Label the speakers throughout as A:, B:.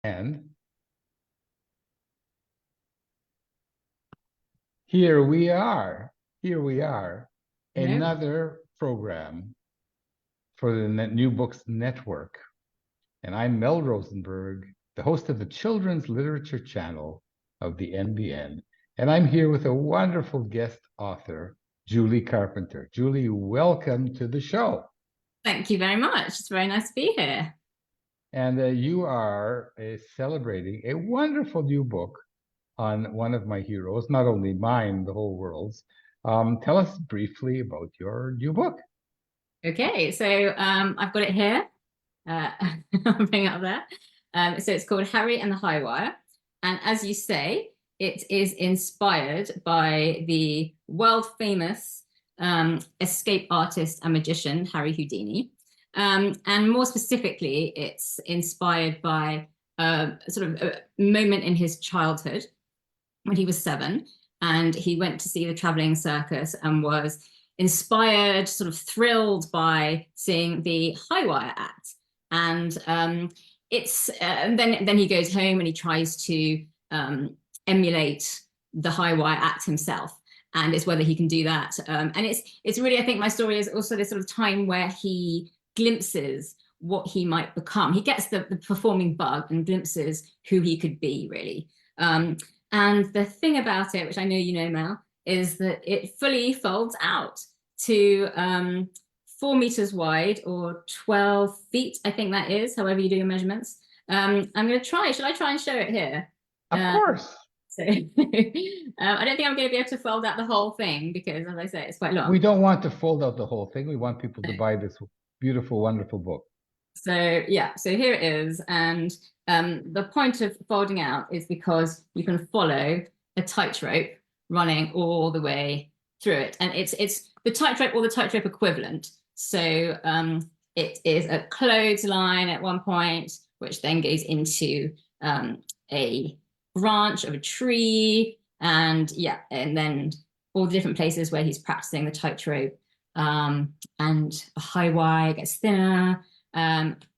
A: And here we are. Here we are. Another program for the New Books Network. And I'm Mel Rosenberg, the host of the Children's Literature Channel of the NBN. And I'm here with a wonderful guest author, Julie Carpenter. Julie, welcome to the show.
B: Thank you very much. It's very nice to be here.
A: And you are celebrating a wonderful new book on one of my heroes, not only mine, the whole world's. Tell us briefly about your new book.
B: Okay, so I've got it here. I'll bring it up there. So it's called Harry and the Highwire. And as you say, it is inspired by the world famous escape artist and magician, Harry Houdini. And more specifically, it's inspired by sort of a moment in his childhood when he was 7, and he went to see the traveling circus and was inspired, sort of thrilled by seeing the Highwire act. And then he goes home and he tries to emulate the Highwire act himself. And it's whether he can do that. And it's really, I think my story is also this sort of time where he glimpses what he might become. He gets the performing bug and glimpses who he could be, really. And the thing about it, which I know you know, Mel, is that it fully folds out to 4 meters wide, or 12 feet, I think that is, however you do your measurements. I'm going to try. Should I try and show it here?
A: Of course.
B: So I don't think I'm going to be able to fold out the whole thing because, as I say, it's quite long.
A: We don't want to fold out the whole thing. We want people to buy this beautiful, wonderful book.
B: So yeah, so here it is. And the point of folding out is because you can follow a tightrope running all the way through it. And it's the tightrope or the tightrope equivalent. So it is a clothesline at one point, which then goes into a branch of a tree, and yeah, and then all the different places where he's practicing the tightrope, and a high wire gets thinner,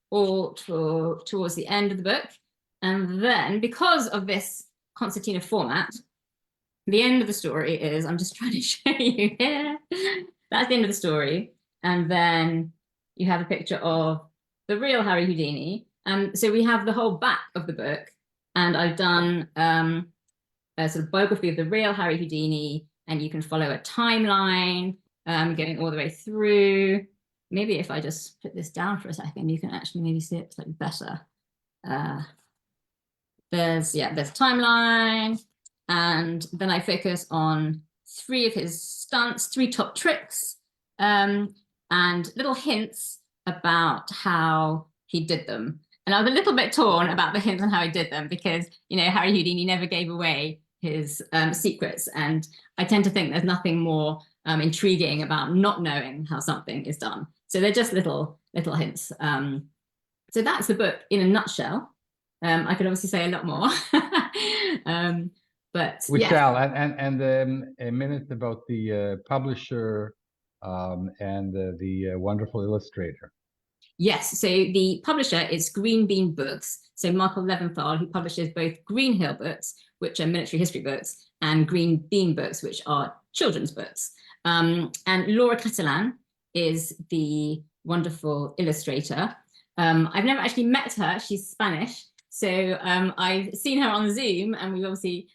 B: all towards the end of the book. And then, because of this concertina format, the end of the story is, I'm just trying to show you here, that's the end of the story. And then you have a picture of the real Harry Houdini. And so we have the whole back of the book, and I've done a sort of biography of the real Harry Houdini, and you can follow a timeline going all the way through. Maybe if I just put this down for a second, you can actually maybe see it slightly better. There's timeline, and then I focus on 3 of his stunts, 3 top tricks, and little hints about how he did them. And I was a little bit torn about the hints on how he did them because, you know, Harry Houdini never gave away his secrets. And I tend to think there's nothing more intriguing about not knowing how something is done. So they're just little hints. So that's the book in a nutshell. I could obviously say a lot more. But
A: we
B: yeah.
A: shall. And a minute about the publisher and the wonderful illustrator.
B: Yes, so the publisher is Green Bean Books. So Michael Leventhal, who publishes both Green Hill books, which are military history books, and Green Bean Books, which are children's books. And Laura Catalán is the wonderful illustrator. I've never actually met her. She's Spanish. So I've seen her on Zoom, and we've obviously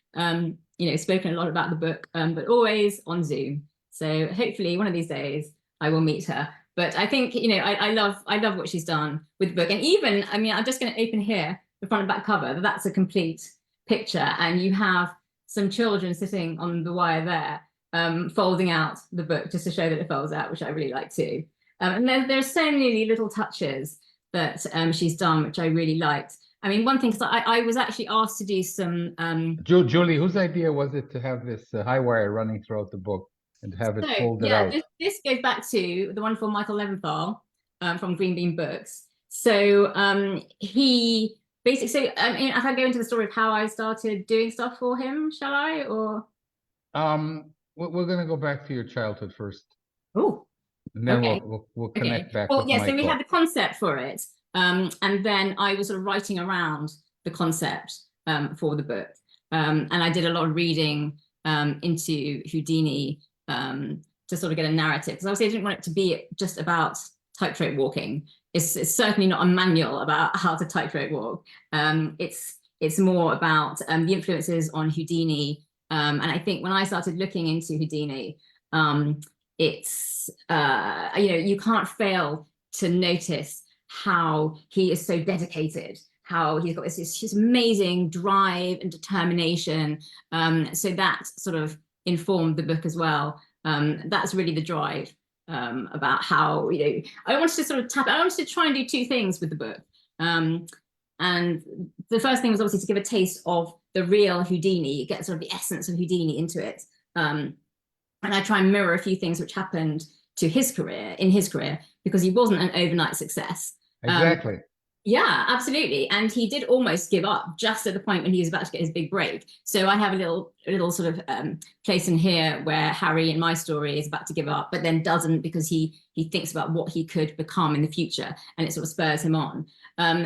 B: spoken a lot about the book, but always on Zoom. So hopefully one of these days I will meet her. But I think, I love what she's done with the book. And even, I mean, I'm just going to open here, the front and back cover. That's a complete picture. And you have some children sitting on the wire there, folding out the book just to show that it folds out, which I really like too. And there's so many little touches that she's done, which I really liked. I mean, one thing, because I was actually asked to do some...
A: Julie, whose idea was it to have this high wire running throughout the book? And have it folded out.
B: This goes back to the wonderful Michael Leventhal from Green Bean Books. So he basically, so I mean, if I go into the story of how I started doing stuff for him, shall I? Or
A: we're going to go back to your childhood first.
B: Oh,
A: and then okay. we'll connect back.
B: Well, yeah. So we had the concept for it, and then I was sort of writing around the concept for the book. And I did a lot of reading into Houdini to sort of get a narrative, because obviously I didn't want it to be just about tightrope walking. It's certainly not a manual about how to tightrope walk. It's more about the influences on Houdini. And I think when I started looking into Houdini, it's you can't fail to notice how he is so dedicated, how he's got this amazing drive and determination. So that sort of informed the book as well. That's really the drive about how, I wanted to sort of I wanted to try and do two things with the book. And the first thing was obviously to give a taste of the real Houdini, get sort of the essence of Houdini into it. And I try and mirror a few things which happened to his career, because he wasn't an overnight success.
A: Exactly.
B: Yeah, absolutely. And he did almost give up just at the point when he was about to get his big break. So I have a little sort of place in here where Harry in my story is about to give up, but then doesn't, because he thinks about what he could become in the future, and it sort of spurs him on.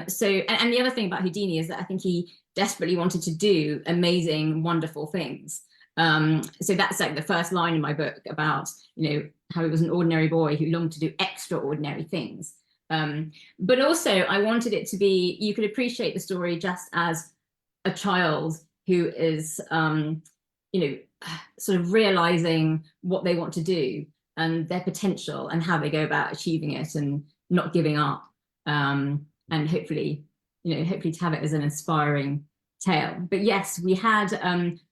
B: So and the other thing about Houdini is that I think he desperately wanted to do amazing, wonderful things. So that's like the first line in my book about, how he was an ordinary boy who longed to do extraordinary things. But also I wanted it to be, you could appreciate the story just as a child who is, sort of realizing what they want to do and their potential and how they go about achieving it and not giving up. And hopefully to have it as an inspiring tale. But yes, we had,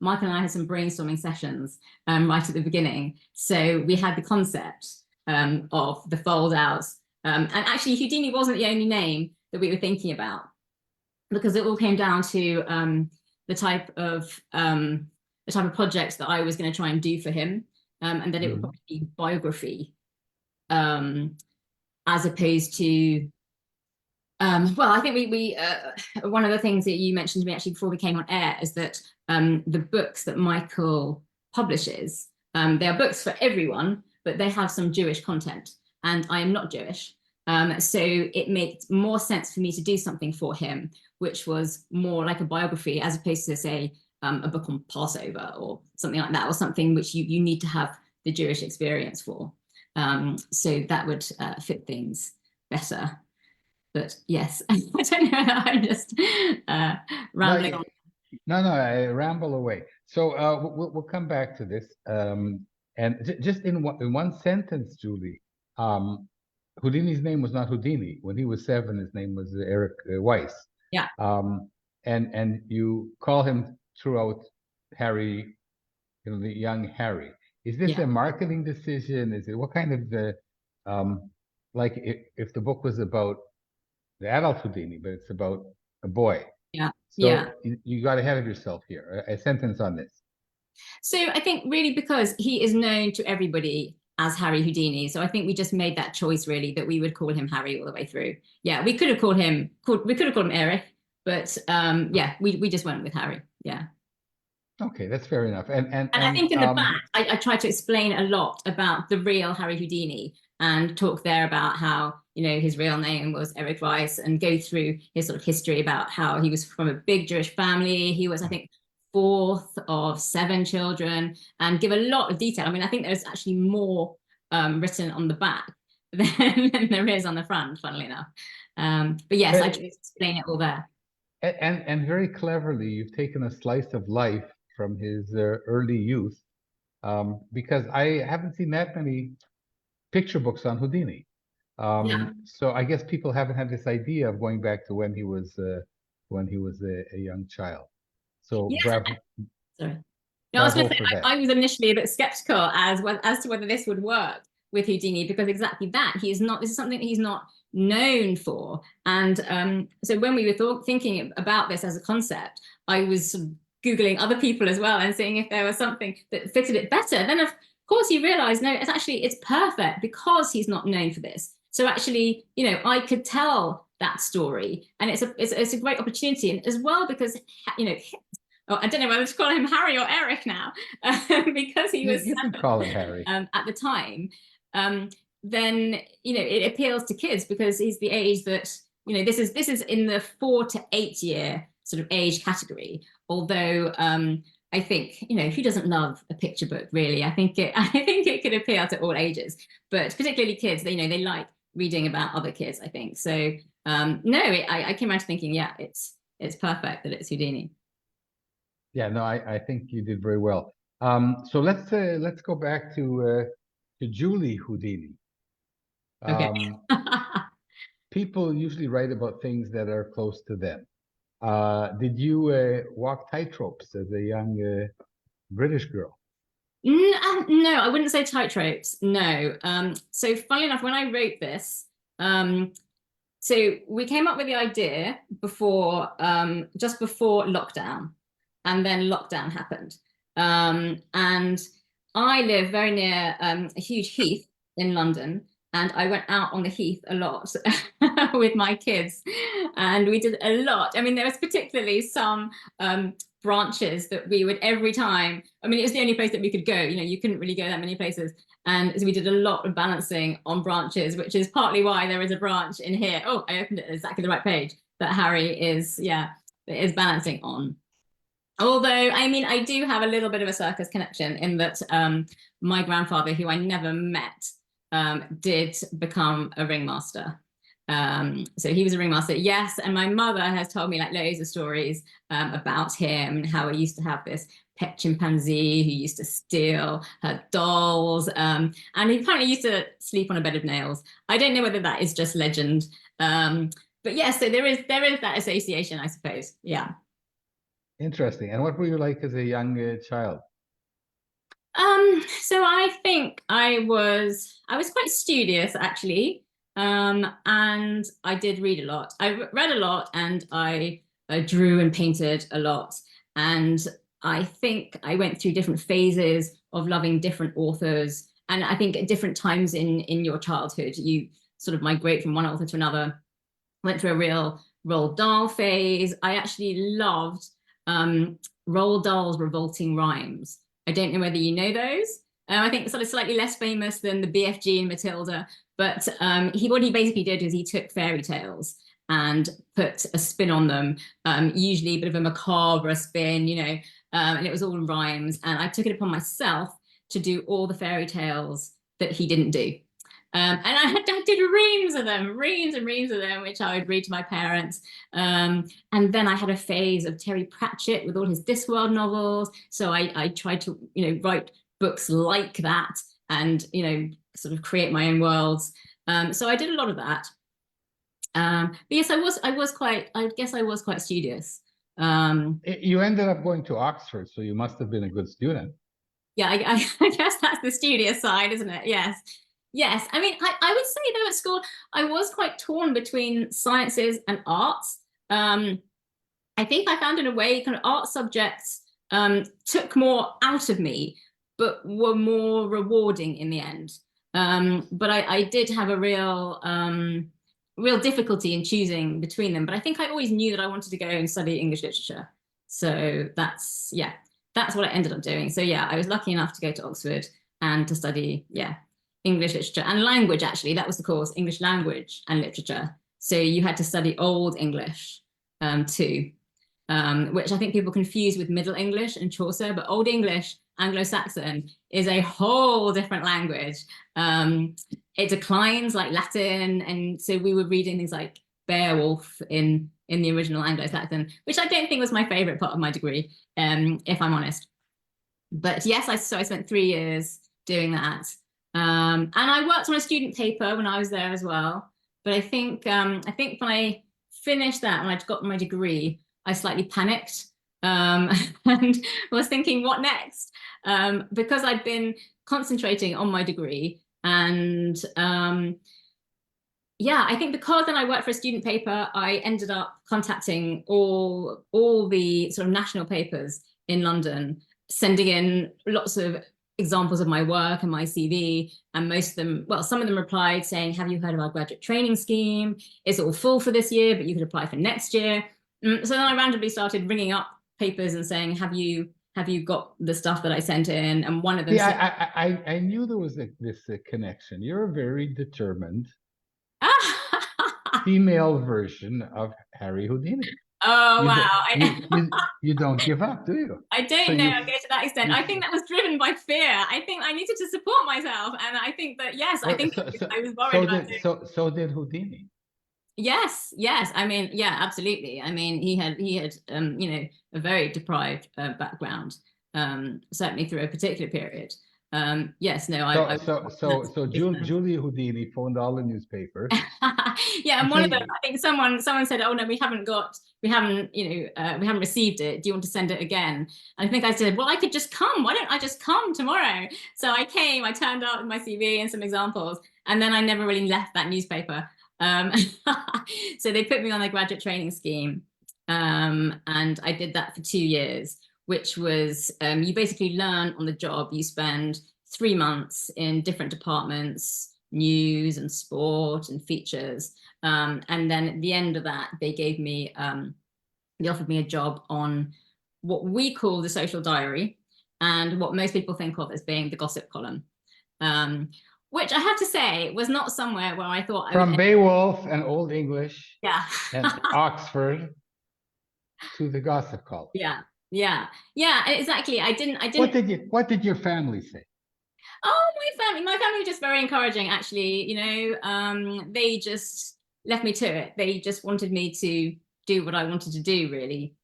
B: Michael and I had some brainstorming sessions right at the beginning. So we had the concept of the fold out. And actually Houdini wasn't the only name that we were thinking about, because it all came down to the type of project that I was going to try and do for him, and that it would probably be biography, as opposed to well, I think we one of the things that you mentioned to me actually before we came on air is that the books that Michael publishes, they are books for everyone, but they have some Jewish content, and I am not Jewish. So it made more sense for me to do something for him, which was more like a biography, as opposed to, say, a book on Passover or something like that, or something which you need to have the Jewish experience for. So that would fit things better. But yes, I don't know, I'm just rambling on.
A: No, I ramble away. So we'll come back to this. And just in one sentence, Julie, Houdini's name was not Houdini. When he was 7, his name was Eric Weiss.
B: Yeah.
A: And you call him throughout Harry, the young Harry. Is this a marketing decision? Is it, what kind of like if the book was about the adult Houdini, but it's about a boy?
B: Yeah.
A: So you got ahead of yourself here. A sentence on this.
B: So I think really because he is known to everybody as Harry Houdini, so I think we just made that choice really, that we would call him Harry all the way through. Yeah, we could have called him Eric, but yeah, we just went with Harry. Yeah.
A: Okay, that's fair enough. And
B: I think in the back, I tried to explain a lot about the real Harry Houdini, and talk there about how, his real name was Eric Weiss, and go through his sort of history about how he was from a big Jewish family. He was, I think, 4th of 7 children, and give a lot of detail. I mean, I think there's actually more written on the back than there is on the front, funnily enough. But yes, I tried to explain it all there.
A: And very cleverly, you've taken a slice of life from his early youth, because I haven't seen that many picture books on Houdini. So I guess people haven't had this idea of going back to when he was a young child. So bravo.
B: Sorry. No, I was going to say, I was initially a bit skeptical as to whether this would work with Houdini, because exactly that, this is something that he's not known for. And so when we were thinking about this as a concept, I was sort of Googling other people as well and seeing if there was something that fitted it better. Then of course you realize, no, it's perfect, because he's not known for this. So actually, I could tell that story, and it's a great opportunity, and as well because I don't know whether to call him Harry or Eric now, because he was 7
A: call him Harry
B: at the time. Then it appeals to kids, because he's the age that this is in the 4 to 8 year sort of age category. Although I think, you know, who doesn't love a picture book, really? I think it could appeal to all ages, but particularly kids. They, you know, they like reading about other kids, I think. So no, I came around to thinking, yeah, it's perfect that it's Houdini.
A: Yeah, no, I think you did very well. So let's go back to Julie Houdini.
B: Okay.
A: People usually write about things that are close to them. Did you walk tightropes as a young British girl?
B: No, I wouldn't say tightropes. No. So funnily enough, when I wrote this, so we came up with the idea before, just before lockdown, and then lockdown happened. And I live very near a huge heath in London, and I went out on the heath a lot with my kids, and we did a lot. I mean, there was particularly some branches that we would every time. I mean, it was the only place that we could go. You know, you couldn't really go that many places. And so we did a lot of balancing on branches, which is partly why there is a branch in here. Oh, I opened it at exactly the right page that Harry is, yeah, is balancing on. Although, I mean, I do have a little bit of a circus connection in that my grandfather, who I never met, did become a ringmaster. So he was a ringmaster, yes. And my mother has told me like loads of stories about him and how he used to have this pet chimpanzee who used to steal her dolls. And he apparently used to sleep on a bed of nails. I don't know whether that is just legend. But yes, so there is that association, I suppose. Yeah.
A: Interesting. And what were you like as a young child?
B: So I think I was quite studious actually. And I did read a lot. I read a lot, and I drew and painted a lot. And I think I went through different phases of loving different authors. And I think at different times in your childhood, you sort of migrate from one author to another. Went through a real Roald Dahl phase. I actually loved Roald Dahl's revolting rhymes. I don't know whether you know those. I think sort of slightly less famous than the BFG and Matilda, but what he basically did is he took fairy tales and put a spin on them, usually a bit of a macabre spin, you know, and it was all in rhymes. And I took it upon myself to do all the fairy tales that he didn't do. And I did reams of them, reams and reams of them, which I would read to my parents. And then I had a phase of Terry Pratchett with all his Discworld novels. So I tried to, you know, write books like that and, you know, sort of create my own worlds. So I did a lot of that. But yes, I guess I was quite studious.
A: You ended up going to Oxford, so you must have been a good student.
B: Yeah, I guess that's the studious side, isn't it? Yes. Yes, I mean, I would say though at school, I was quite torn between sciences and arts. I think I found in a way kind of art subjects took more out of me, but were more rewarding in the end. But I did have a real difficulty in choosing between them. But I think I always knew that I wanted to go and study English literature. So that's what I ended up doing. So yeah, I was lucky enough to go to Oxford and to study, English literature and language. Actually, that was the course, English language and literature. So you had to study Old English too, which I think people confuse with Middle English and Chaucer, but Old English, Anglo-Saxon, is a whole different language. It declines like Latin, and so we were reading things like Beowulf in the original Anglo-Saxon, which I don't think was my favorite part of my degree, if I'm honest. But yes, I spent 3 years doing that. And I worked on a student paper when I was there as well. But I think when I finished that, when I got my degree, I slightly panicked and was thinking, what next? Because I'd been concentrating on my degree. And I think because then I worked for a student paper, I ended up contacting all the sort of national papers in London, sending in lots of examples of my work and my CV, and most of them, well, some of them replied saying, have you heard of our graduate training scheme? It's all full for this year, but you could apply for next year. So then I randomly started ringing up papers and saying, have you got the stuff that I sent in? And one of them said,
A: I knew there was this connection. You're a very determined female version of Harry Houdini.
B: Oh,
A: You
B: wow.
A: you don't give up, do you?
B: I
A: So
B: don't know, I go to that extent.
A: you
B: I think that was driven by fear. I think I needed to support myself. And I think that, yes, I
A: well,
B: think I was worried about doing.
A: so did Houdini.
B: Yes, yes. I mean, yeah, absolutely. I mean, he had you know, a very deprived background, certainly through a particular period. Yes, no, I
A: So Julie Houdini phoned all the newspapers.
B: yeah, and
A: And
B: one of them,
A: say,
B: I think someone said, "Oh no, we haven't, you know, we haven't received it. Do you want to send it again?" And I think I said, "Well, I could just come. Why don't I just come tomorrow?" So I came. I turned up with my CV and some examples, and then I never really left that newspaper. Um, so they put me on a graduate training scheme, and I did that for 2 years, which was you basically learn on the job. You spend 3 months in different departments, news and sport and features. And then at the end of that, they offered me a job on what we call the social diary and what most people think of as being the gossip column. Which I have to say was not somewhere where I thought I
A: from
B: would.
A: Beowulf and Old English
B: Yeah.
A: and Oxford to the gossip column.
B: Yeah. Yeah, exactly. I didn't.
A: What did your family say?
B: Oh, my family were just very encouraging, actually. You know, they just left me to it. They just wanted me to do what I wanted to do, really.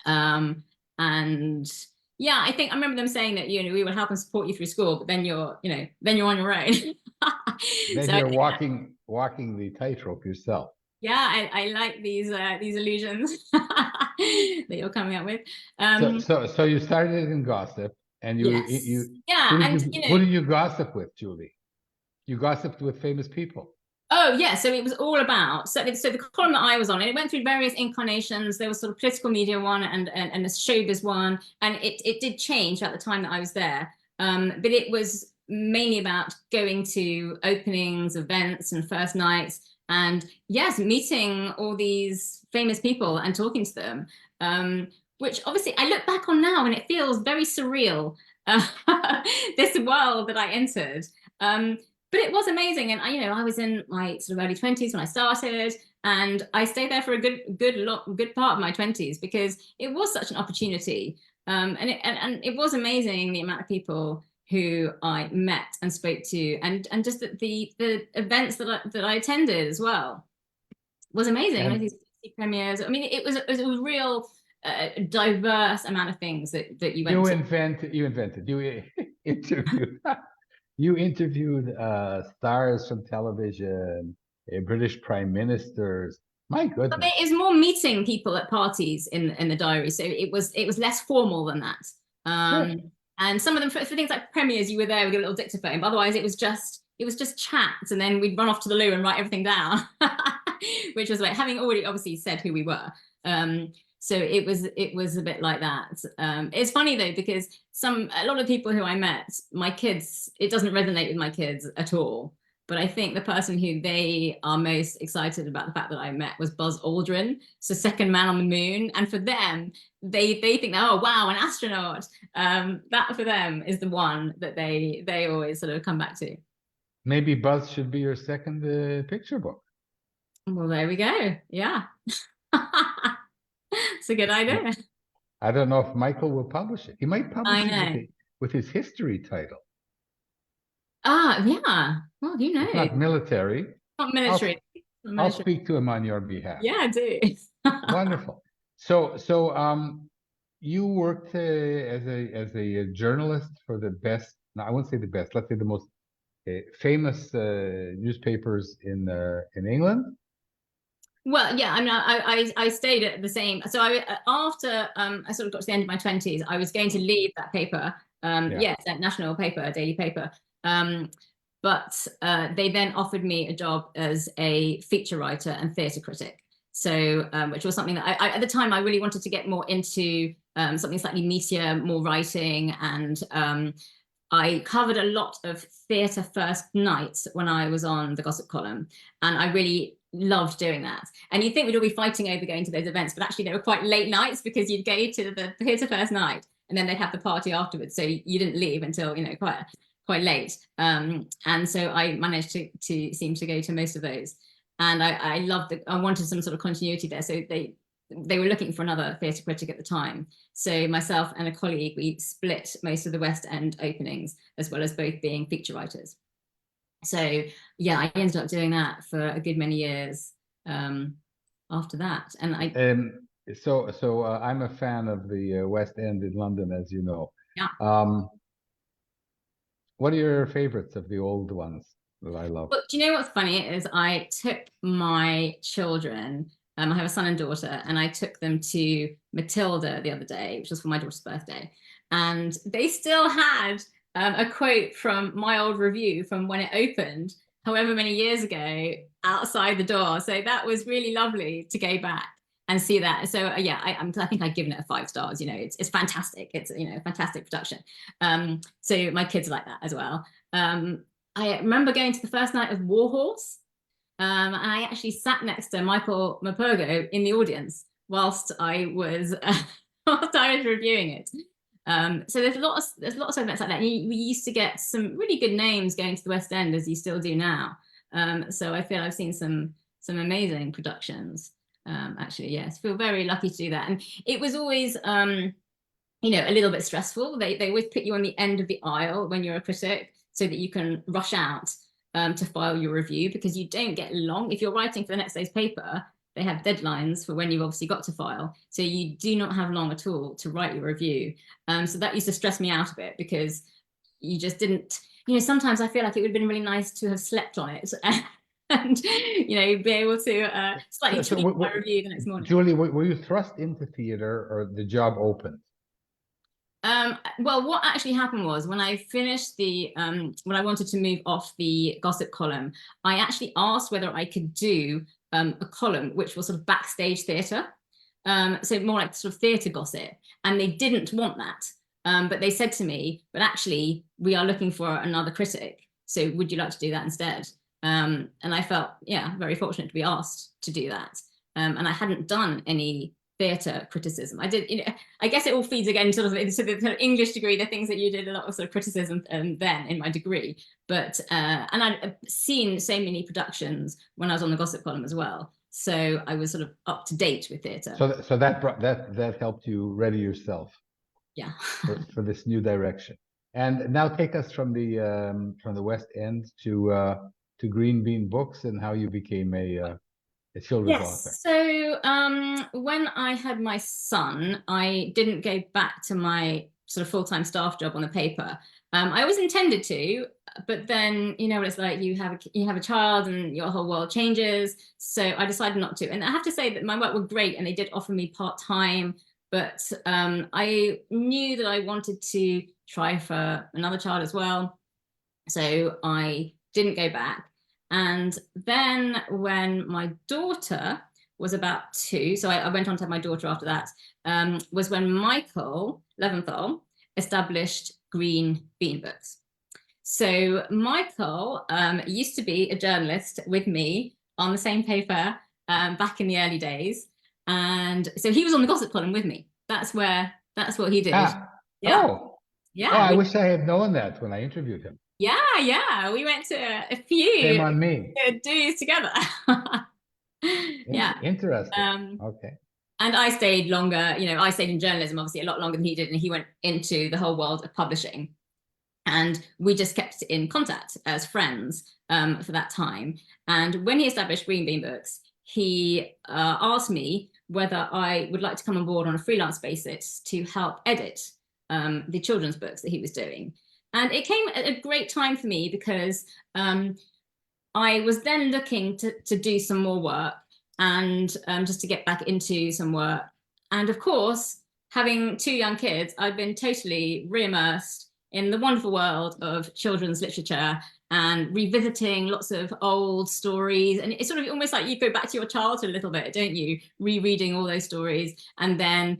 B: And yeah, I think I remember them saying that, you know, we will help and support you through school, but then then you're on your own.
A: Then
B: So
A: you're walking the tightrope yourself.
B: yeah, I like these illusions that you're coming up with.
A: So you started in gossip, and
B: Yes. Yeah, and you
A: who
B: know,
A: did you gossip with, Julie? You gossiped with famous people.
B: oh yeah, so it was all about so the column that I was on, and it went through various incarnations. There was sort of political media one and a showbiz one, and it did change at the time that I was there. But it was mainly about going to openings, events, and first nights, and yes, meeting all these famous people and talking to them. Which obviously I look back on now and it feels very surreal. This world that I entered. But it was amazing. And you know, I was in my sort of early 20s when I started, and I stayed there for a good part of my 20s because it was such an opportunity. And it was amazing the amount of people who I met and spoke to, and just the events that I attended as well was amazing. One of
A: And
B: these premieres. I mean, it was a real diverse amount of things that you went to.
A: you interviewed you interviewed stars from television, British prime ministers. My
B: But
A: goodness.
B: there is more meeting people at parties in the diary, so it was less formal than that.
A: Sure.
B: And some of them for things like premieres, you were there with your little dictaphone. But otherwise, it was just chats, and then we'd run off to the loo and write everything down, which was like having already obviously said who we were. So it was a bit like that. It's funny though because a lot of people who I met, my kids, it doesn't resonate with my kids at all. But I think the person who they are most excited about the fact that I met was Buzz Aldrin, so second man on the moon. And for them, they think, oh wow, an astronaut. That for them is the one that they always sort of come back to.
A: Maybe Buzz should be your second picture book.
B: Well, there we go. Yeah. It's a good idea.
A: I don't know if Michael will publish it. He might publish
B: I know.
A: it with his history title.
B: Ah, yeah. Well, who knows?
A: It's not military.
B: Not military.
A: I'll speak to him on your behalf.
B: Yeah, I do.
A: Wonderful. So you worked as a journalist for the best. No, I won't say the best. Let's say the most famous newspapers in England.
B: Well, yeah, I mean, I stayed at the same. So after I sort of got to the end of my 20s, I was going to leave that paper. Yes, that national paper, a daily paper. But they then offered me a job as a feature writer and theatre critic. So, which was something that I at the time I really wanted to get more into, something slightly meatier, more writing, and I covered a lot of theatre first nights when I was on the gossip column, and I really loved doing that. And you'd think we'd all be fighting over going to those events, but actually they were quite late nights because you'd go to the theatre first night and then they'd have the party afterwards. So you didn't leave until, you know, quite late. And so I managed to seem to go to most of those. And I loved I wanted some sort of continuity there. So they were looking for another theatre critic at the time. So myself and a colleague, we split most of the West End openings, as well as both being feature writers. So yeah, I ended up doing that for a good many years after that. And
A: I'm a fan of the West End in London, as you know.
B: Yeah.
A: What are your favorites of the old ones that I love?
B: Well, do you know what's funny is I took my children, I have a son and daughter, and I took them to Matilda the other day, which was for my daughter's birthday. And they still had a quote from my old review from when it opened, however many years ago, outside the door. So that was really lovely to go back and see that. So yeah, I think I've given it 5 stars. You know, it's fantastic. It's, you know, a fantastic production. So my kids like that as well. I remember going to the first night of Warhorse, and I actually sat next to Michael Morpurgo in the audience whilst I was reviewing it. So there's lots of events like that. We used to get some really good names going to the West End, as you still do now. So I feel I've seen some amazing productions. Actually, yes, feel very lucky to do that. And it was always, you know, a little bit stressful. They always put you on the end of the aisle when you're a critic, so that you can rush out to file your review, because you don't get long. If you're writing for the next day's paper, they have deadlines for when you've obviously got to file. So you do not have long at all to write your review. So that used to stress me out a bit, because you just didn't, you know, sometimes I feel like it would have been really nice to have slept on it and, you know, be able to slightly tweak my review the next morning.
A: Julie, were you thrust into theatre, or the job opened?
B: Well, what actually happened was, when I finished the, when I wanted to move off the gossip column, I actually asked whether I could do a column which was sort of backstage theatre, so more like sort of theatre gossip, and they didn't want that. But they said to me, but actually we are looking for another critic, so would you like to do that instead? And I felt, yeah, very fortunate to be asked to do that. And I hadn't done any theatre criticism. I did, you know, I guess it all feeds again sort of into the sort of English degree, the things that you did a lot of sort of criticism then in my degree. But and I'd seen so many productions when I was on the gossip column as well, so I was sort of up to date with theatre.
A: So that helped you ready yourself.
B: Yeah.
A: for this new direction. And now take us from the West End to Green Bean Books, and how you became a children's author.
B: So when I had my son, I didn't go back to my sort of full-time staff job on the paper. I always intended to, but then, you know what it's like, you have a child and your whole world changes. So I decided not to. And I have to say that my work was great, and they did offer me part-time, but I knew that I wanted to try for another child as well. So I didn't go back. And then when my daughter was about 2, so I went on to have my daughter after that, was when Michael Leventhal established Green Bean Books. So Michael used to be a journalist with me on the same paper back in the early days. And so he was on the gossip column with me. That's what he did.
A: Yeah. Oh, I wish I had known that when I interviewed him.
B: Yeah, we went to a few
A: Shame on me.
B: dues together. Yeah,
A: interesting. Okay.
B: And I stayed longer. You know, I stayed in journalism obviously a lot longer than he did, and he went into the whole world of publishing. And we just kept in contact as friends for that time. And when he established Green Bean Books, he asked me whether I would like to come on board on a freelance basis to help edit the children's books that he was doing. And it came at a great time for me, because I was then looking to do some more work, and just to get back into some work. And of course, having 2 young kids, I've been totally re-immersed in the wonderful world of children's literature, and revisiting lots of old stories. And it's sort of almost like you go back to your childhood a little bit, don't you? Rereading all those stories, and then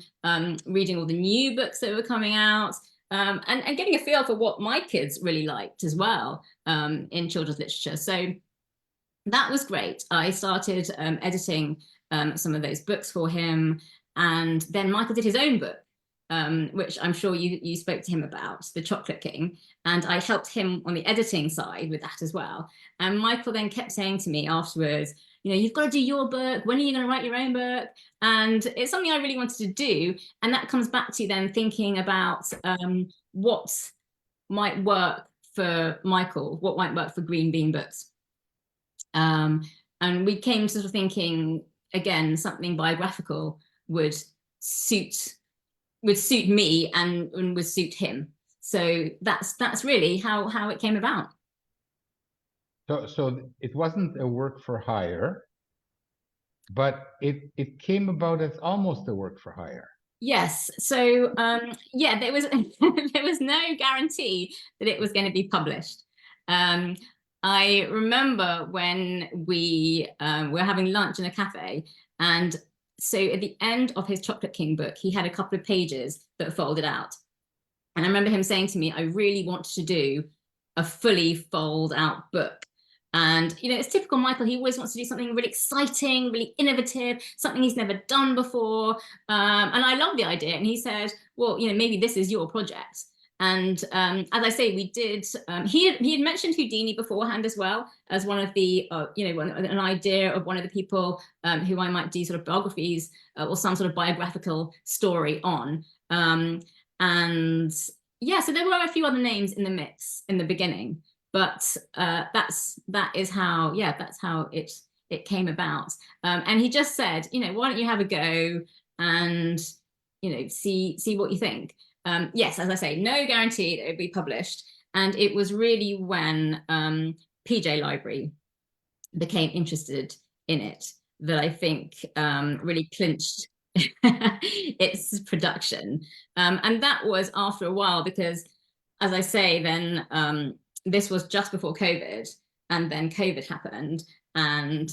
B: reading all the new books that were coming out. And getting a feel for what my kids really liked as well in children's literature. So that was great. I started editing some of those books for him, and then Michael did his own book which I'm sure you spoke to him about, the Chocolate King, and I helped him on the editing side with that as well. And Michael then kept saying to me afterwards, you've got to do your book. When are you going to write your own book? And it's something I really wanted to do. And that comes back to then thinking about what might work for Michael, what might work for Green Bean Books. And we came sort of thinking, again, something biographical would suit me and would suit him. So that's really how it came about.
A: So it wasn't a work for hire, but it came about as almost a work for hire.
B: Yes. So yeah, there was there was no guarantee that it was going to be published. I remember when we were having lunch in a cafe, and so at the end of his Chocolate King book, he had a couple of pages that folded out. And I remember him saying to me, I really want to do a fully fold out book. And, it's typical Michael. He always wants to do something really exciting, really innovative, something he's never done before. And I love the idea. And he said, well, maybe this is your project. And as I say, we did, he had mentioned Houdini beforehand as well as one of the, an idea of one of the people who I might do sort of biographies or some sort of biographical story on. And yeah, so there were a few other names in the mix in the beginning, but that's how it came about. And he just said, why don't you have a go and see what you think. Yes, as I say, no guarantee that it would be published. And it was really when PJ Library became interested in it that I think really clinched its production. And that was after a while, because as I say, then this was just before COVID, and then COVID happened, and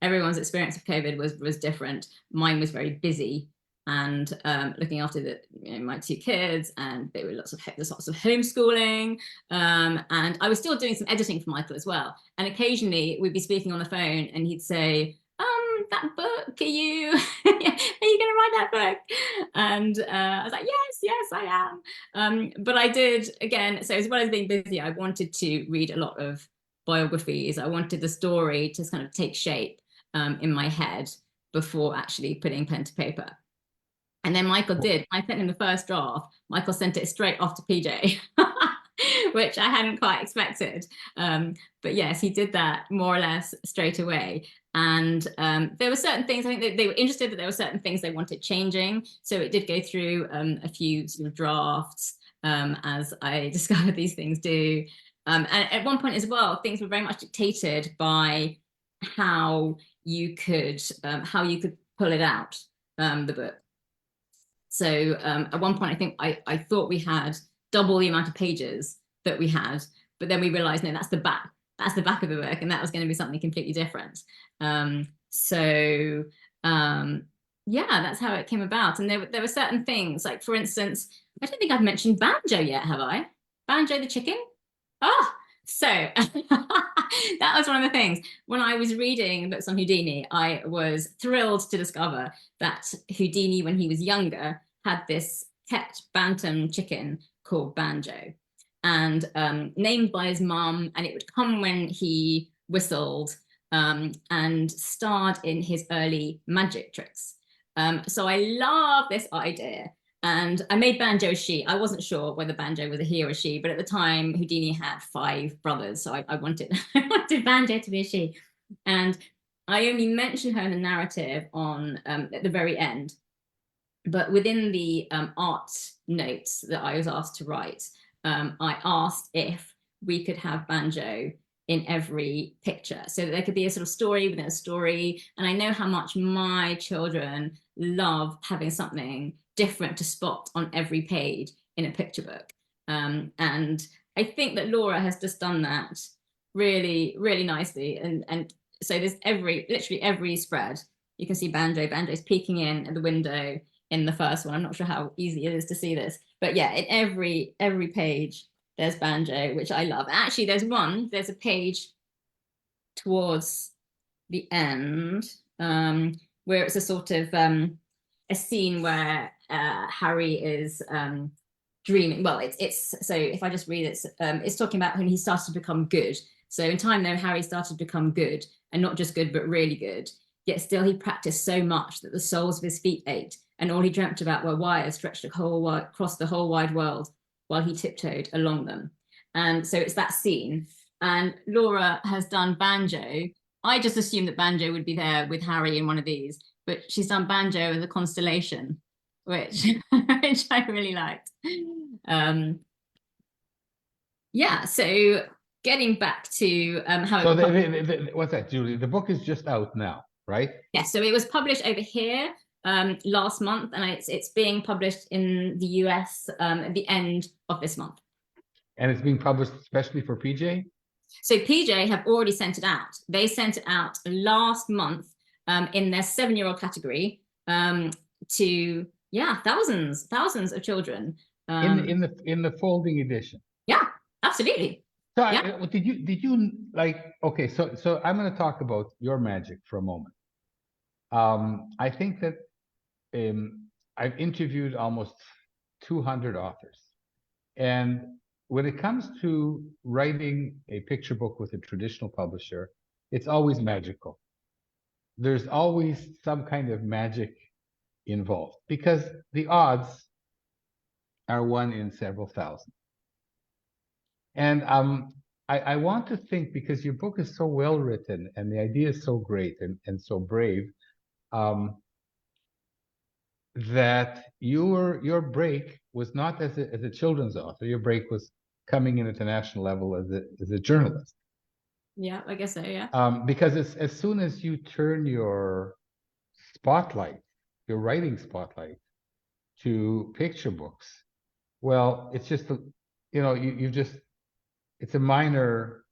B: everyone's experience of COVID was different. Mine was very busy, and looking after my two kids, and there were lots of homeschooling, and I was still doing some editing for Michael as well. And occasionally we'd be speaking on the phone, and he'd say, that book, are you going to write that book? And I was like, yes, I am. But I did, again, so as well as being busy, I wanted to read a lot of biographies. I wanted the story to kind of take shape in my head before actually putting pen to paper. And then Michael did. I sent him the first draft. Michael sent it straight off to PJ, which I hadn't quite expected. But yes, he did that more or less straight away. And there were certain things, I think they were interested, but there were certain things they wanted changing. So it did go through a few sort of drafts, as I discovered these things do. And at one point as well, things were very much dictated by how you could pull it out, the book. So at one point, I think I thought we had double the amount of pages that we had, but then we realized, no, that's the back of the book, and that was going to be something completely different. Yeah, that's how it came about. And there were certain things, like, for instance, I don't think I've mentioned Banjo yet, have I? Banjo the chicken? So that was one of the things. When I was reading books on Houdini, I was thrilled to discover that Houdini, when he was younger, had this pet bantam chicken called Banjo, and named by his mum, and it would come when he whistled, and starred in his early magic tricks. So I love this idea. And I made Banjo a she. I wasn't sure whether Banjo was a he or a she, but at the time Houdini had 5 brothers, so I wanted I wanted Banjo to be a she. And I only mention her in the narrative on at the very end, but within the art notes that I was asked to write, I asked if we could have Banjo in every picture, so that there could be a sort of story within a story. And I know how much my children love having something different to spot on every page in a picture book. And I think that Laura has just done that really, really nicely. And so there's literally every spread, you can see Banjo. Banjo's peeking in at the window in the first one. I'm not sure how easy it is to see this, but yeah, in every page, there's Banjo, which I love. Actually, there's a page towards the end where it's a sort of a scene where Harry is dreaming. Well, it's so if I just read it, it's talking about when he started to become good. So in time, though, Harry started to become good, and not just good, but really good. Yet still he practiced so much that the soles of his feet ached, and all he dreamt about were wires stretched across the whole wide world while he tiptoed along them. And so it's that scene. And Laura has done Banjo. I just assumed that Banjo would be there with Harry in one of these, but she's done Banjo as a constellation, which I really liked. Yeah, so getting back to how
A: So
B: it
A: what's that, Julie? The book is just out now, right?
B: yeah, so it was published over here last month, and it's being published in the US at the end of this month.
A: And it's being published especially for PJ?
B: So PJ have already sent it out. They sent it out last month in their 7-year-old category to thousands of children.
A: In the folding edition.
B: Yeah, absolutely.
A: So
B: Yeah.
A: did you like, okay, so I'm going to talk about your magic for a moment. I think that I've interviewed almost 200 authors, and when it comes to writing a picture book with a traditional publisher, it's always magical. There's always some kind of magic involved because the odds are 1 in several thousand. And I want to think, because your book is so well written and the idea is so great and so brave, that your break was not as a children's author. Your break was coming in at the national level as a journalist.
B: Yeah, I guess so, yeah.
A: Because as soon as you turn your spotlight, your writing spotlight, to picture books, well, it's just it's a minor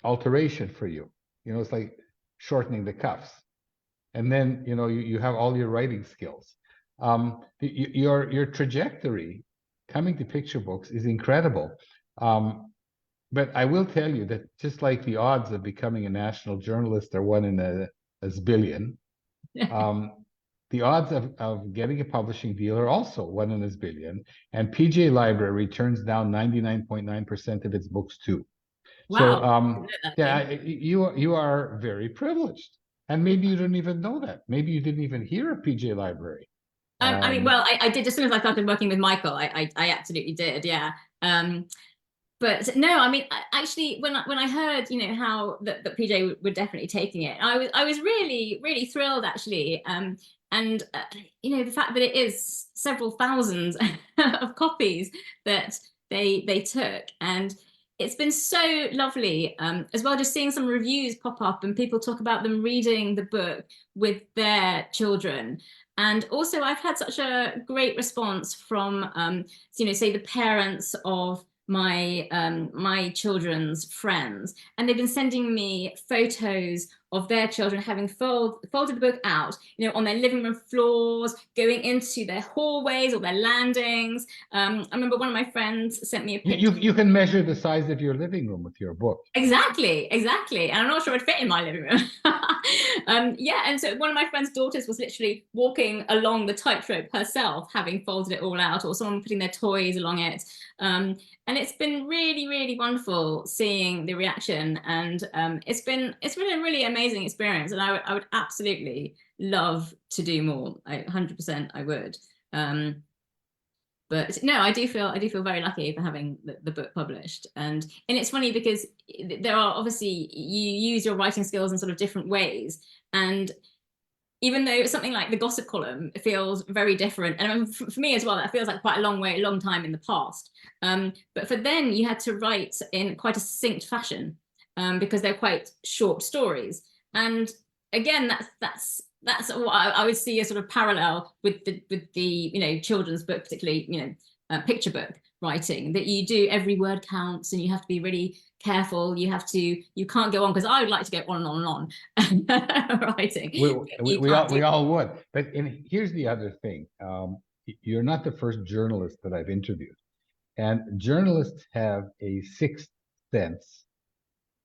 A: alteration for you. It's like shortening the cuffs, and then you have all your writing skills. Your trajectory coming to picture books is incredible. But I will tell you that just like the odds of becoming a national journalist are 1 in a zillion, the odds of getting a publishing deal are also 1 in a zillion. And PJ Library turns down 99.9% of its books too.
B: Wow.
A: So yeah, you are very privileged, and maybe you didn't even know that. Maybe you didn't even hear of PJ Library.
B: I mean, well, I did as soon as I started working with Michael. I absolutely did, yeah. But no, I mean, actually, when I heard, how that PJ were definitely taking it, I was really thrilled, actually. And the fact that it is several thousands of copies that they took, and it's been so lovely as well, just seeing some reviews pop up and people talk about them reading the book with their children. And also I've had such a great response from say the parents of my children's friends, and they've been sending me photos of their children having folded the book out, on their living room floors, going into their hallways or their landings. I remember one of my friends sent me a picture.
A: You can measure the size of your living room with your book.
B: Exactly. And I'm not sure it'd fit in my living room. Yeah, and so one of my friend's daughters was literally walking along the tightrope herself, having folded it all out, or someone putting their toys along it. And it's been really wonderful seeing the reaction, and it's been a really amazing experience, and I would absolutely love to do more. 100% I would. But no, I do feel very lucky for having the book published. And it's funny because there are obviously, you use your writing skills in sort of different ways, and even though something like the gossip column feels very different, and for me as well, that feels like quite a long time in the past. But for then, you had to write in quite a succinct fashion because they're quite short stories. And again, that's what I would see a sort of parallel with the children's book, particularly picture book writing, that you do every word counts, and you have to be really careful. You can't go on, because I would like to go on and on writing.
A: We all would. But here's the other thing. You're not the first journalist that I've interviewed, and journalists have a sixth sense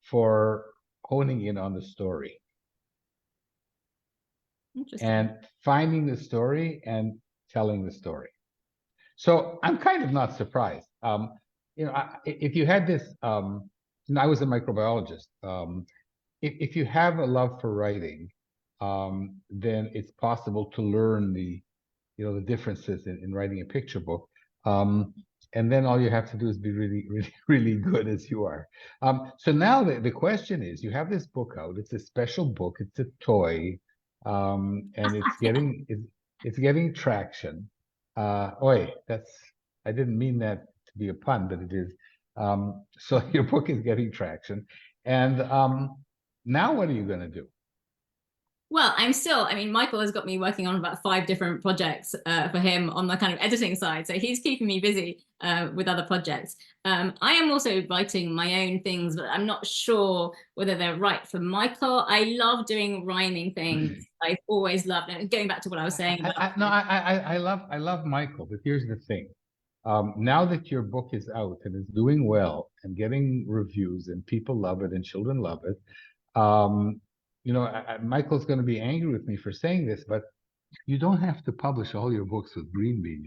A: for honing in on the story.
B: Interesting.
A: and finding the story and telling the story. So I'm kind of not surprised. If you had this, I was a microbiologist. If you have a love for writing, then it's possible to learn the differences in writing a picture book. And then all you have to do is be really, really, really good as you are. So now the question is, you have this book out. It's a special book. It's a toy, and it's getting traction. I didn't mean that to be a pun, but it is. So your book is getting traction, and now what are you going to do?
B: Well, I mean, Michael has got me working on about 5 different projects for him on the kind of editing side. So he's keeping me busy with other projects. I am also writing my own things, but I'm not sure whether they're right for Michael. I love doing rhyming things. I've always loved it. Going back to what I was saying.
A: I love Michael, but here's the thing. Now that your book is out and is doing well and getting reviews and people love it and children love it, Michael's going to be angry with me for saying this, but you don't have to publish all your books with Green Bean,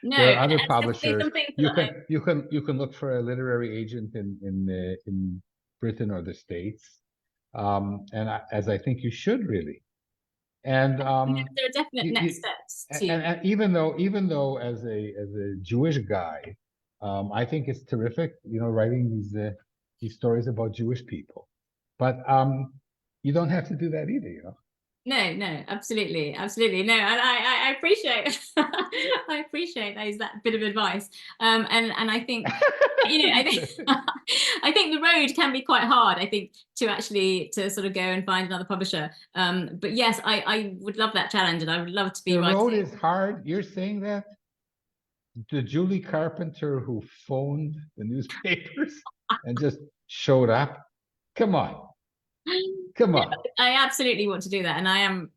B: No,
A: there are other publishers. You can look for a literary agent in Britain or the States, as I think you should really. And
B: there are definite next steps too.
A: And even though as a Jewish guy, I think it's terrific, writing these stories about Jewish people. But you don't have to do that either,
B: No, absolutely. No, and I appreciate I appreciate that bit of advice. And I think I think the road can be quite hard, I think, to sort of go and find another publisher. But yes, I would love that challenge, and I would love to be writing.
A: The road is hard. You're saying that? The Julie Carpenter who phoned the newspapers and just showed up? Come on. Come on.
B: I absolutely want to do that, and I am,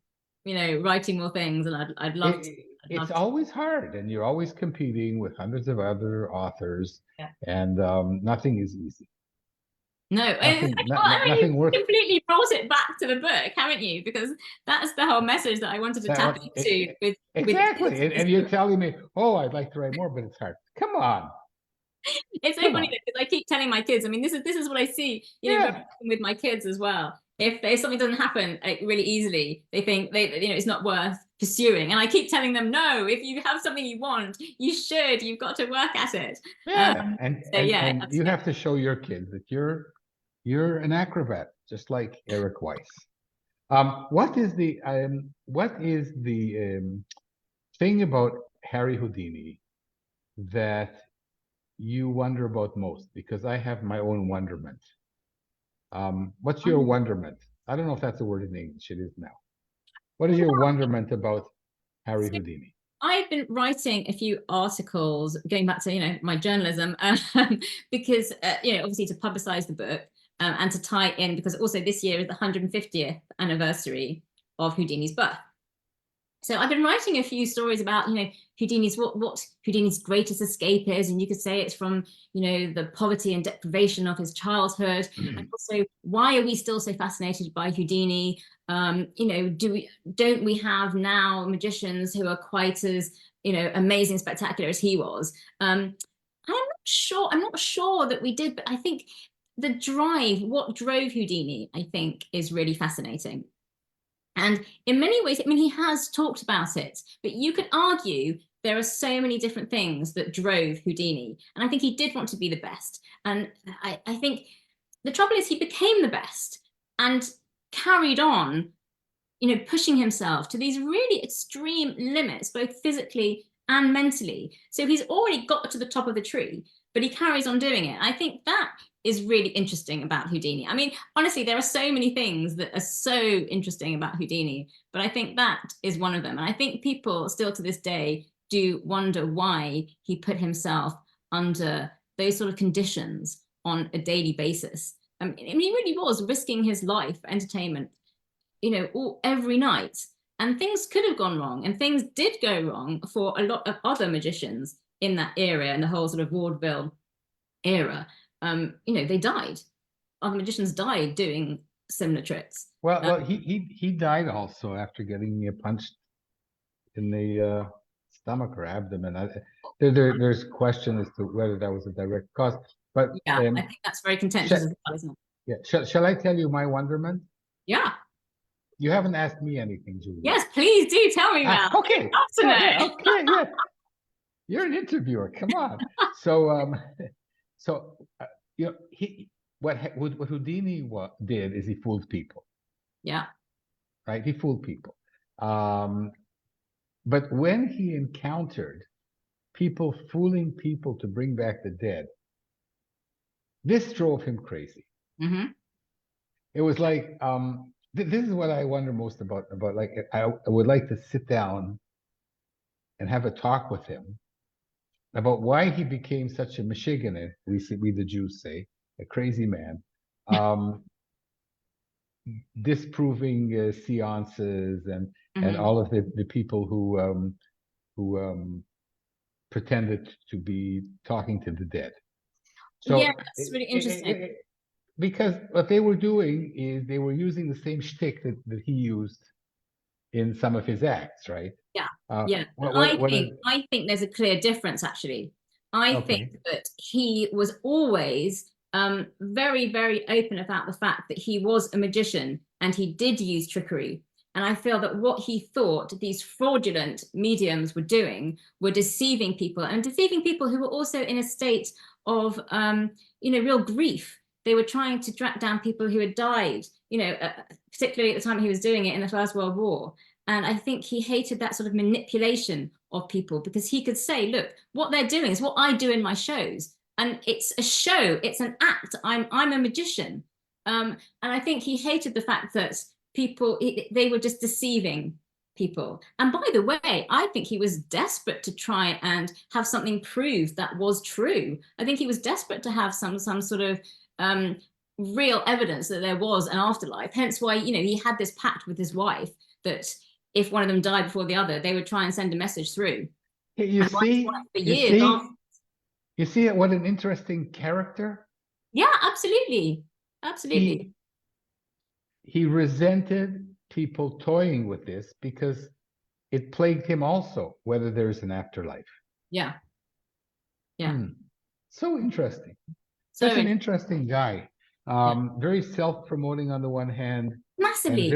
B: writing more things, and I'd love to.
A: It's always hard, and you're always competing with hundreds of other authors, and nothing is easy.
B: No, nothing works. You completely brought it back to the book, haven't you? Because that's the whole message that I wanted to tap into.
A: Exactly, and you're telling me, oh, I'd like to write more, but it's hard. Come on.
B: It's so funny because I keep telling my kids. I mean, this is what I see, with my kids as well. If something doesn't happen really easily, they think it's not worth pursuing. And I keep telling them, no, if you have something you want, you've got to work at it.
A: Yeah, and you have to show your kids that you're an acrobat, just like Eric Weiss. What is the thing about Harry Houdini that you wonder about most? Because I have my own wonderment. What's your wonderment? I don't know if that's a word in English. It is now. What is your wonderment about Harry Houdini?
B: I've been writing a few articles going back to my journalism, because obviously to publicize the book and to tie in, because also this year is the 150th anniversary of Houdini's birth. So I've been writing a few stories about, Houdini's what Houdini's greatest escape is, and you could say it's from, the poverty and deprivation of his childhood, and also why are we still so fascinated by Houdini? Don't we have now magicians who are quite as amazing, spectacular as he was? I'm not sure that we did, but I think what drove Houdini, I think, is really fascinating. And in many ways, I mean, he has talked about it, but you could argue there are so many different things that drove Houdini. And I think he did want to be the best. And I think the trouble is he became the best and carried on, pushing himself to these really extreme limits, both physically and mentally. So he's already got to the top of the tree, but he carries on doing it. I think that is really interesting about Houdini. I mean, honestly, there are so many things that are so interesting about Houdini, but I think that is one of them. And I think people still to this day do wonder why he put himself under those sort of conditions on a daily basis. I mean, he really was risking his life for entertainment, every night. And things could have gone wrong, and things did go wrong for a lot of other magicians in that era, and the whole sort of vaudeville era. They died. Other magicians died doing similar tricks.
A: Well, he died also after getting punched in the stomach or abdomen. There's question as to whether that was a direct cause. But
B: yeah, I think that's very contentious as well, isn't it?
A: Yeah. Shall I tell you my wonderment?
B: Yeah.
A: You haven't asked me anything, Julie.
B: Yes, please do tell me, Mel.
A: Okay. Yeah, okay. Yeah. You're an interviewer. Come on. So, you know, what Houdini did is he fooled people.
B: Yeah.
A: Right. He fooled people. But when he encountered people fooling people to bring back the dead, this drove him crazy.
B: Mm-hmm.
A: It was like, this is what I wonder most about like, I would like to sit down and have a talk with him about why he became such a Michiganer, we the Jews say, a crazy man, disproving seances and all of the people who pretended to be talking to the dead. So
B: yeah, that's really interesting.
A: Because what they were doing is they were using the same shtick that he used in some of his acts, right?
B: Yeah, I think there's a clear difference, actually. I think that he was always very, very open about the fact that he was a magician and he did use trickery. And I feel that what he thought these fraudulent mediums were doing were deceiving people, and deceiving people who were also in a state of, real grief. They were trying to track down people who had died, particularly at the time he was doing it in the First World War. And I think he hated that sort of manipulation of people, because he could say, look, what they're doing is what I do in my shows. And it's a show, it's an act. I'm a magician. And I think he hated the fact that they were just deceiving people. And by the way, I think he was desperate to try and have something proved that was true. I think he was desperate to have some sort of real evidence that there was an afterlife. Hence why, he had this pact with his wife that if one of them died before the other, they would try and send a message through.
A: You see what an interesting character?
B: Yeah, absolutely. Absolutely.
A: He resented people toying with this because it plagued him also, whether there's an afterlife.
B: Yeah. Yeah.
A: So interesting. Such an interesting guy. Very self-promoting on the one hand,
B: massively,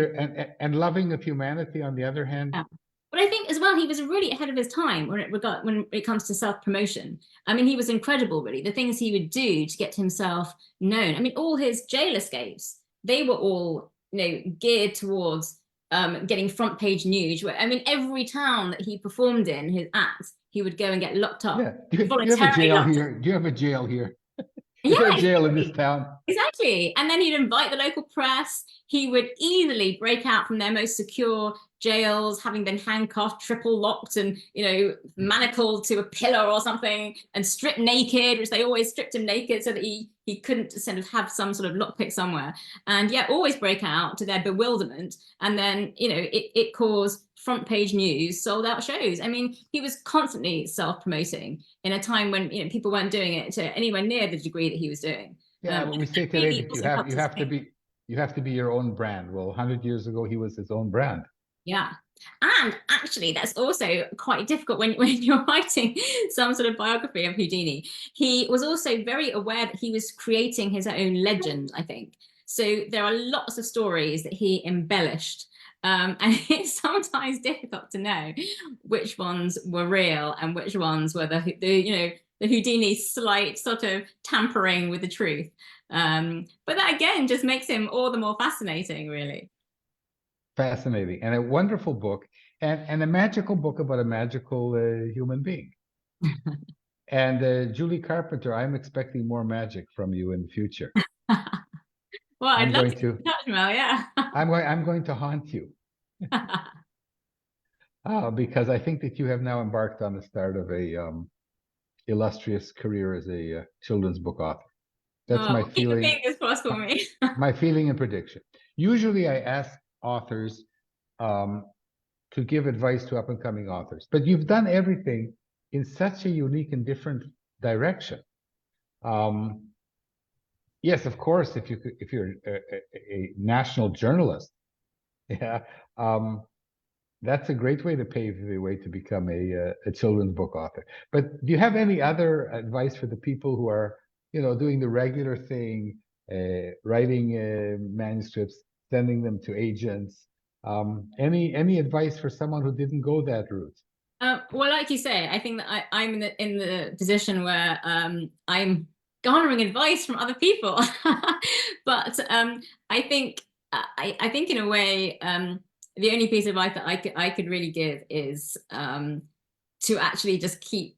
A: and loving of humanity on the other hand.
B: Yeah. But I think as well, he was really ahead of his time when it comes to self-promotion. I mean, he was incredible, really. The things he would do to get himself known. I mean, all his jail escapes, they were all, geared towards getting front page news. I mean, every town that he performed in, his acts, he would go and get locked up.
A: Yeah. Do you have a jail here? Do you have a jail here? Is there a jail in this town?
B: Exactly. And then he'd invite the local press. He would easily break out from their most secure jails, having been handcuffed, triple locked, and manacled to a pillar or something, and stripped naked, which they always stripped him naked so that he couldn't sort of have some sort of lockpick somewhere. And always break out to their bewilderment. And then it caused front page news, sold out shows. I mean, he was constantly self-promoting in a time when people weren't doing it to anywhere near the degree that he was doing.
A: Yeah, we say today that you have to be your own brand. Well, 100 years ago, he was his own brand.
B: Yeah. And actually, that's also quite difficult when you're writing some sort of biography of Houdini. He was also very aware that he was creating his own legend, I think. So there are lots of stories that he embellished. And it's sometimes difficult to know which ones were real and which ones were the Houdini slight sort of tampering with the truth. But that again just makes him all the more fascinating, really.
A: Fascinating, and a wonderful book, and a magical book about a magical human being. And Julie Carpenter, I'm expecting more magic from you in the future.
B: Well, I'd love to touch, Mel. Yeah.
A: I'm going to haunt you. Because I think that you have now embarked on the start of a illustrious career as a children's book author. That's my feeling.
B: Keep the fingers crossed for me.
A: My feeling and prediction. Usually I ask authors to give advice to up-and-coming authors, but you've done everything in such a unique and different direction. Yes, of course. If you're a national journalist, yeah, that's a great way to pave the way to become a children's book author. But do you have any other advice for the people who are, doing the regular thing, writing manuscripts, sending them to agents? Any advice for someone who didn't go that route?
B: Well, like you say, I think that I'm in the position where I'm garnering advice from other people. But I think in a way, the only piece of advice that I could really give is to actually just keep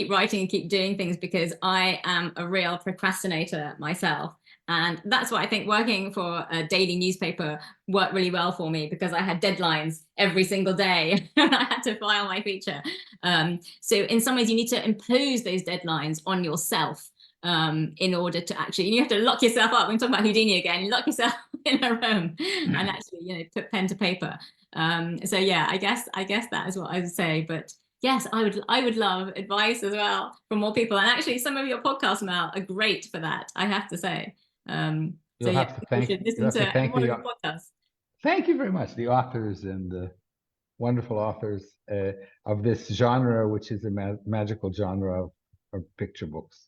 B: writing and keep doing things, because I am a real procrastinator myself. And that's why I think working for a daily newspaper worked really well for me, because I had deadlines every single day and I had to file my feature. So in some ways, you need to impose those deadlines on yourself in order to actually, you have to lock yourself up. We're talking about Houdini again. You lock yourself in a room and actually, put pen to paper. So yeah, I guess that is what I would say. But yes, I would love advice as well from more people. And actually, some of your podcasts, Mel, are great for that, I have to say. So
A: You'll
B: yeah,
A: have to
B: you
A: thank
B: should
A: you
B: listen
A: have to
B: to
A: thank
B: one of
A: the
B: your podcasts.
A: thank you very much, the authors and the wonderful authors of this genre, which is a magical genre of picture books.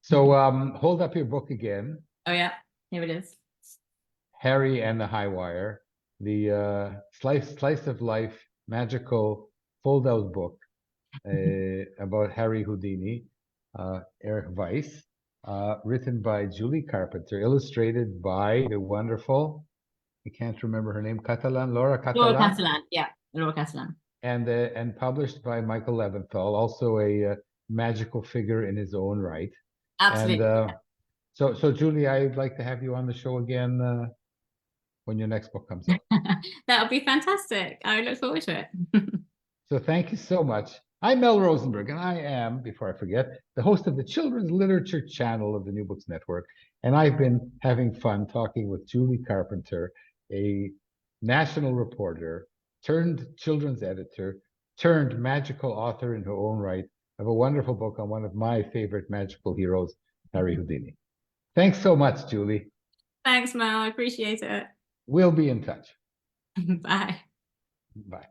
A: So hold up your book again.
B: Oh yeah, here it is.
A: Harry and the Highwire, the slice of life magical fold-out book about Harry Houdini, Eric Weiss, written by Julie Carpenter, illustrated by the wonderful, I can't remember her name, Laura
B: Laura
A: Catalán,
B: Catalán, yeah, Laura Catalán.
A: and published by Michael Leventhal, also a magical figure in his own right.
B: Absolutely.
A: And so Julie, I'd like to have you on the show again when your next book comes out.
B: That would be fantastic. I look forward to it.
A: So thank you so much. I'm Mel Rosenberg, and I am, before I forget, the host of the Children's Literature channel of the New Books Network. And I've been having fun talking with Julie Carpenter, a national reporter, turned children's editor, turned magical author in her own right, of a wonderful book on one of my favorite magical heroes, Harry Houdini. Thanks so much, Julie.
B: Thanks, Mel. I appreciate it.
A: We'll be in touch.
B: Bye.
A: Bye.